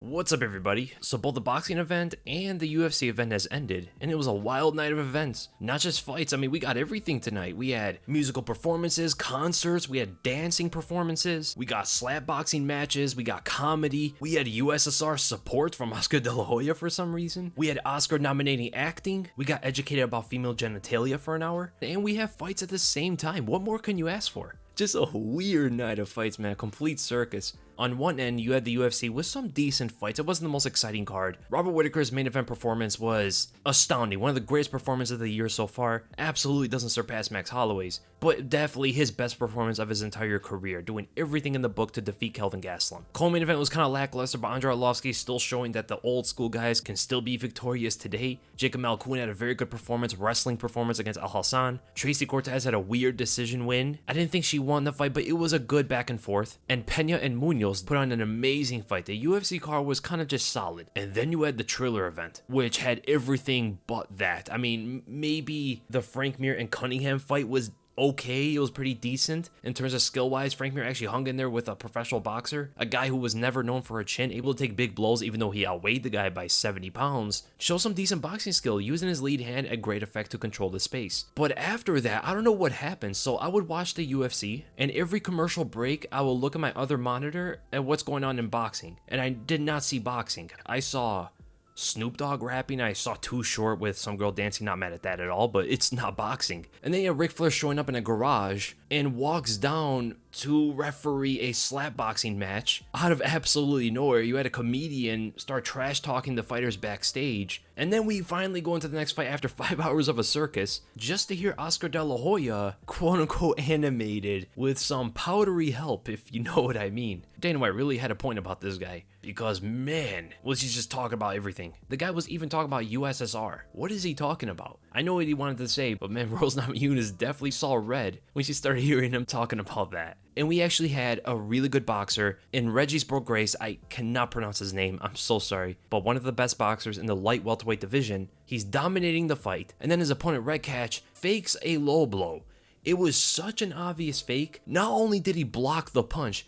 What's up, everybody? So both the boxing event and the UFC event has ended, and it was a wild night of events. Not just fights, I mean, we got everything tonight. We had musical performances, concerts, we had dancing performances, we got slap boxing matches, we got comedy, we had USSR support from Oscar De La Hoya for some reason, we had Oscar nominating acting, we got educated about female genitalia for an hour, and we have fights at the same time. What more can you ask for? Just a weird night of fights, man. A complete circus. On one end, you had the UFC with some decent fights. It wasn't the most exciting card. Robert Whittaker's main event performance was astounding. One of the greatest performances of the year so far. Absolutely doesn't surpass Max Holloway's, but definitely his best performance of his entire career, doing everything in the book to defeat Kelvin Gastelum. Co-main event was kind of lackluster, but Andrei Arlovski still showing that the old school guys can still be victorious today. Jacob Malkoun had a very good wrestling performance against Al Hassan. Tracy Cortez had a weird decision win. I didn't think she won the fight, but it was a good back and forth. And Pena and Munoz put on an amazing fight. The UFC card was kind of just solid. And then you had the Triller event, which had everything but that. I mean, maybe the Frank Mir and Cunningham fight was okay. It was pretty decent in terms of skill wise. Frank Mir actually hung in there with a professional boxer, a guy who was never known for a chin, able to take big blows even though he outweighed the guy by 70 pounds. Show some decent boxing skill, using his lead hand at great effect to control the space. But after that, I don't know what happened. So I would watch the UFC, and every commercial break I will look at my other monitor at what's going on in boxing, and I did not see boxing. I saw Snoop Dogg rapping, I saw Too Short with some girl dancing, not mad at that at all, but it's not boxing. And then you have Ric Flair showing up in a garage and walks down to referee a slap boxing match out of absolutely nowhere. You had a comedian start trash talking the fighters backstage, and then we finally go into the next fight after 5 hours of a circus just to hear Oscar De La Hoya quote unquote animated with some powdery help, if you know what I mean. Dana White really had a point about this guy, because man, was he just talking about everything. The guy was even talking about USSR. What is he talking about? I know what he wanted to say, but man, Rose Namajunas definitely saw red when she started hearing him talking about that. And we actually had a really good boxer in Regis Grace. I cannot pronounce his name, I'm so sorry, but one of the best boxers in the light welterweight division. He's dominating the fight, and then his opponent Red Catch fakes a low blow. It was such an obvious fake. Not only did he block the punch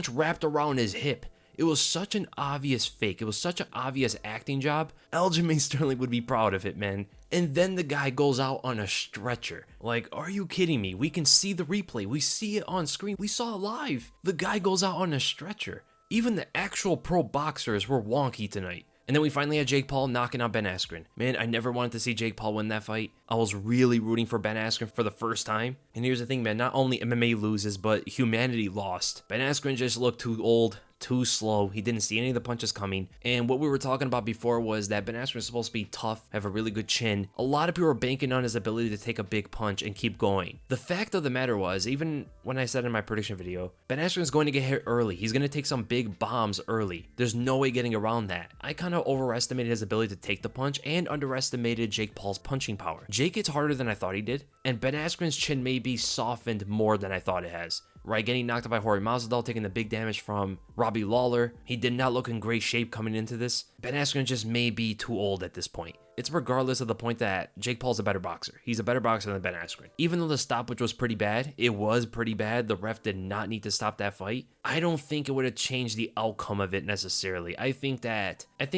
wrapped around his hip. It was such an obvious fake. It was such an obvious acting job. Aljamain Sterling would be proud of it, man. And then the guy goes out on a stretcher. Like, are you kidding me? We can see the replay. We see it on screen. We saw it live. The guy goes out on a stretcher. Even the actual pro boxers were wonky tonight. And then we finally had Jake Paul knocking out Ben Askren. Man, I never wanted to see Jake Paul win that fight. I was really rooting for Ben Askren for the first time. And here's the thing, man. Not only MMA loses, but humanity lost. Ben Askren just looked too old, too slow. He didn't see any of the punches coming. And what we were talking about before was that Ben Askren is supposed to be tough, have a really good chin. A lot of people were banking on his ability to take a big punch and keep going. The fact of the matter was, even when I said in my prediction video, Ben Askren is going to get hit early. He's going to take some big bombs early. There's no way getting around that. I kind of overestimated his ability to take the punch and underestimated Jake Paul's punching power. Jake hits harder than I thought he did, and Ben Askren's chin may be softened more than I thought it has. Right, getting knocked out by Jorge Masvidal, taking the big damage from Robbie Lawler. He did not look in great shape coming into this. Ben Askren just may be too old at this point. It's regardless of the point that Jake Paul's a better boxer. He's a better boxer than Ben Askren. Even though the stoppage was pretty bad, it was pretty bad. The ref did not need to stop that fight. I don't think it would have changed the outcome of it necessarily. I think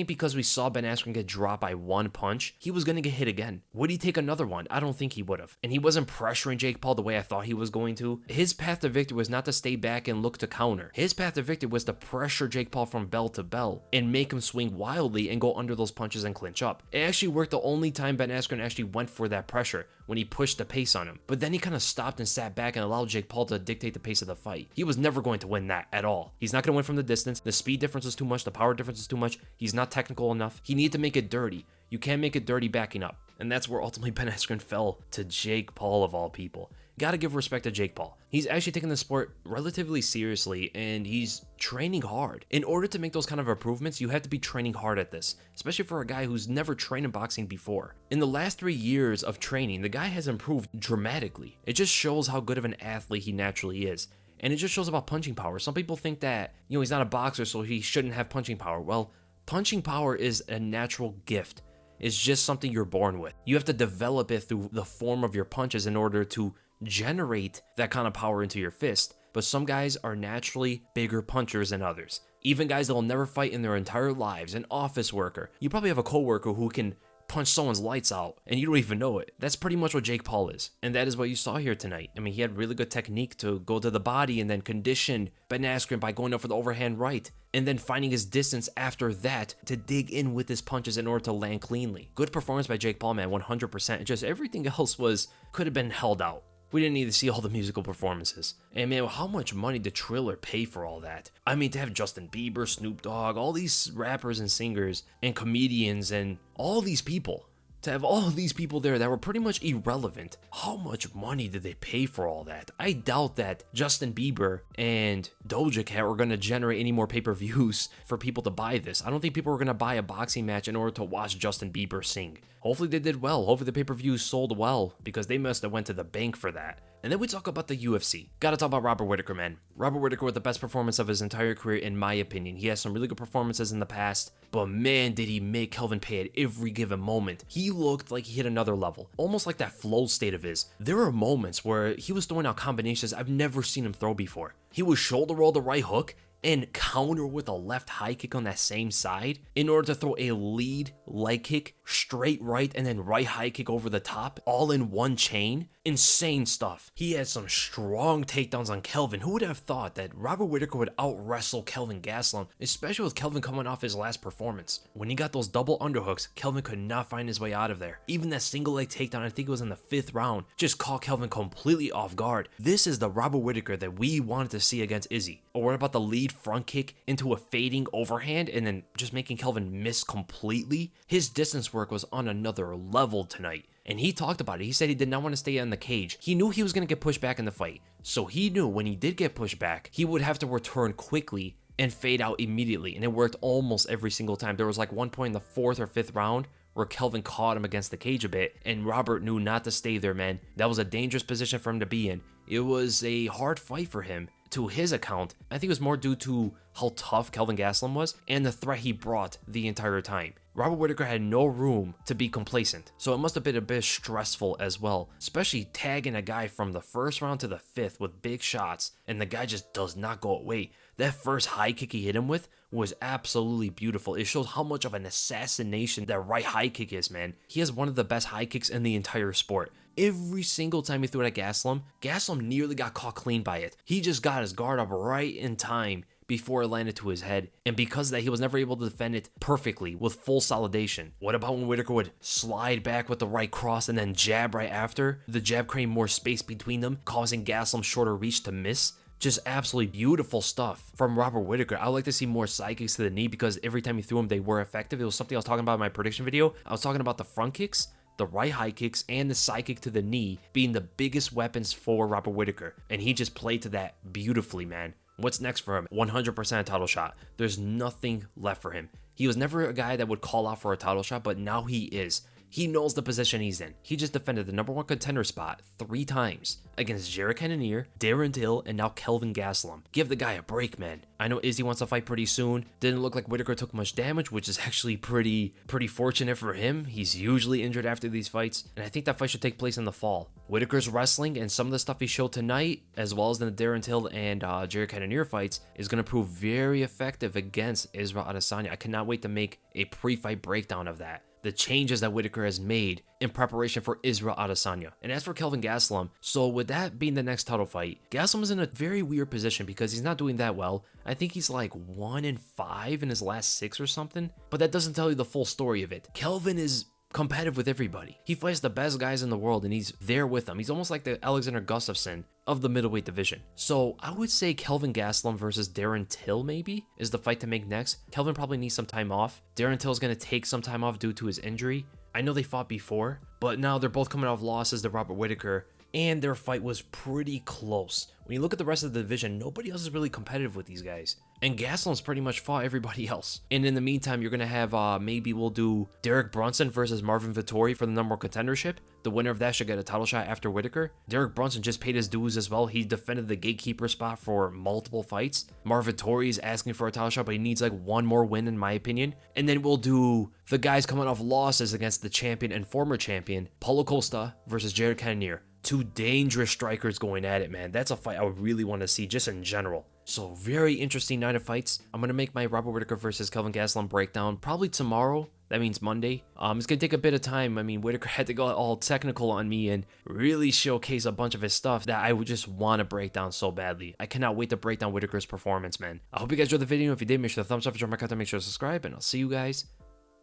because we saw Ben Askren get dropped by one punch, he was going to get hit again. Would he take another one? I don't think he would have. And he wasn't pressuring Jake Paul the way I thought he was going to. His path to victory was not to stay back and look to counter. His path to victory was to pressure Jake Paul from bell to bell and make him swing wildly and go under those punches and clinch up. It actually worked the only time Ben Askren actually went for that pressure, when he pushed the pace on him. But then he kind of stopped and sat back and allowed Jake Paul to dictate the pace of the fight. He was never going to win that at all. He's not going to win from the distance. The speed difference is too much. The power difference is too much. He's not technical enough. He needed to make it dirty. You can't make it dirty backing up. And that's where ultimately Ben Askren fell to Jake Paul of all people. Gotta give respect to Jake Paul. He's actually taking the sport relatively seriously, and he's training hard. In order to make those kind of improvements, you have to be training hard at this, especially for a guy who's never trained in boxing before. In the last 3 years of training, the guy has improved dramatically. It just shows how good of an athlete he naturally is. And it just shows about punching power. Some people think that, he's not a boxer, so he shouldn't have punching power. Well, punching power is a natural gift. It's just something you're born with. You have to develop it through the form of your punches in order to generate that kind of power into your fist. But some guys are naturally bigger punchers than others. Even guys that will never fight in their entire lives, an office worker. You probably have a coworker who can punch someone's lights out and you don't even know it. That's pretty much what Jake Paul is. And that is what you saw here tonight. I mean, he had really good technique to go to the body and then condition Ben Askren by going up for the overhand right and then finding his distance after that to dig in with his punches in order to land cleanly. Good performance by Jake Paul, man, 100%. Just everything else could have been held out. We didn't need to see all the musical performances. And man, how much money did Triller pay for all that? I mean, to have Justin Bieber, Snoop Dogg, all these rappers and singers and comedians and all these people, to have all these people there that were pretty much irrelevant, how much money did they pay for all that? I doubt that Justin Bieber and Doja Cat were going to generate any more pay-per-views for people to buy this. I don't think people were going to buy a boxing match in order to watch Justin Bieber sing. Hopefully they did well. Hopefully the pay-per-views sold well because they must have went to the bank for that. And then we talk about the UFC. Gotta talk about Robert Whittaker, man. Robert Whittaker with the best performance of his entire career, in my opinion. He has some really good performances in the past, but man, did he make Kelvin pay at every given moment. He looked like he hit another level, almost like that flow state of his. There were moments where he was throwing out combinations I've never seen him throw before. He would shoulder roll the right hook and counter with a left high kick on that same side in order to throw a lead leg kick, straight right, and then right high kick over the top, all in one chain. Insane stuff. He had some strong takedowns on Kelvin. Who would have thought that Robert Whittaker would out-wrestle Kelvin Gastelum, especially with Kelvin coming off his last performance? When he got those double underhooks, Kelvin could not find his way out of there. Even that single leg takedown, I think it was in the 5th round, just caught Kelvin completely off guard. This is the Robert Whittaker that we wanted to see against Izzy. Or what about the lead front kick into a fading overhand and then just making Kelvin miss completely? His distance work was on another level tonight. And he talked about it. He said he did not want to stay in the cage. He knew he was going to get pushed back in the fight. So he knew when he did get pushed back, he would have to return quickly and fade out immediately. And it worked almost every single time. There was like one point in the 4th or 5th round where Kelvin caught him against the cage a bit, and Robert knew not to stay there, man. That was a dangerous position for him to be in. It was a hard fight for him. To his account, I think it was more due to how tough Kelvin Gastelum was and the threat he brought the entire time. Robert Whittaker had no room to be complacent, so it must have been a bit stressful as well, especially tagging a guy from the 1st round to the 5th with big shots, and the guy just does not go away. That first high kick he hit him with was absolutely beautiful. It shows how much of an assassination that right high kick is, man. He has one of the best high kicks in the entire sport. Every single time he threw it at Gastelum nearly got caught clean by it. He just got his guard up right in time before it landed to his head, and because of that, he was never able to defend it perfectly with full solidation. What about when Whittaker would slide back with the right cross and then jab right after? The jab creating more space between them, causing Gastelum's shorter reach to miss. Just absolutely beautiful stuff from Robert Whittaker. I would like to see more side kicks to the knee because every time he threw them, they were effective. It was something I was talking about in my prediction video. I was talking about the front kicks, the right high kicks, and the side kick to the knee being the biggest weapons for Robert Whittaker. And he just played to that beautifully, man. What's next for him? 100% a title shot. There's nothing left for him. He was never a guy that would call out for a title shot, but now he is. He knows the position he's in. He just defended the #1 contender spot 3 times against Jared Cannonier, Darren Till, and now Kelvin Gastelum. Give the guy a break, man. I know Izzy wants to fight pretty soon. Didn't look like Whittaker took much damage, which is actually pretty fortunate for him. He's usually injured after these fights, and I think that fight should take place in the fall. Whittaker's wrestling and some of the stuff he showed tonight, as well as in the Darren Till and Jared Cannonier fights, is going to prove very effective against Israel Adesanya. I cannot wait to make a pre-fight breakdown of that. The changes that Whittaker has made in preparation for Israel Adesanya. And as for Kelvin Gastelum, so with that being the next title fight, Gastelum is in a very weird position because he's not doing that well. I think he's like 1-5 in his last 6 or something, but that doesn't tell you the full story of it. Kelvin is competitive with everybody. He fights the best guys in the world and he's there with them. He's almost like the Alexander Gustafsson of the middleweight division. So I would say Kelvin Gastelum versus Darren Till maybe is the fight to make next. Kelvin probably needs some time off. Darren Till is going to take some time off due to his injury. I know they fought before, but now they're both coming off losses to Robert Whittaker, and their fight was pretty close. When you look at the rest of the division, nobody else is really competitive with these guys. And Gastelum's pretty much fought everybody else. And in the meantime, you're going to have, maybe we'll do Derek Brunson versus Marvin Vettori for the #1 contendership. The winner of that should get a title shot after Whittaker. Derek Brunson just paid his dues as well. He defended the gatekeeper spot for multiple fights. Marvin Vettori is asking for a title shot, but he needs like one more win in my opinion. And then we'll do the guys coming off losses against the champion and former champion, Paulo Costa versus Jared Cannonier. 2 dangerous strikers going at it, man. That's a fight I would really want to see just in general. So very interesting night of fights. I'm gonna make my Robert Whittaker versus Kelvin Gastelum breakdown probably tomorrow. That means Monday. It's gonna take a bit of time. I mean, Whittaker had to go all technical on me and really showcase a bunch of his stuff that I would just want to break down so badly. I cannot wait to break down Whittaker's performance, man. I hope you guys enjoyed the video. If you did, make sure to thumbs up, enjoy my content, make sure to subscribe, and I'll see you guys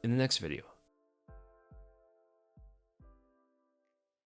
in the next video.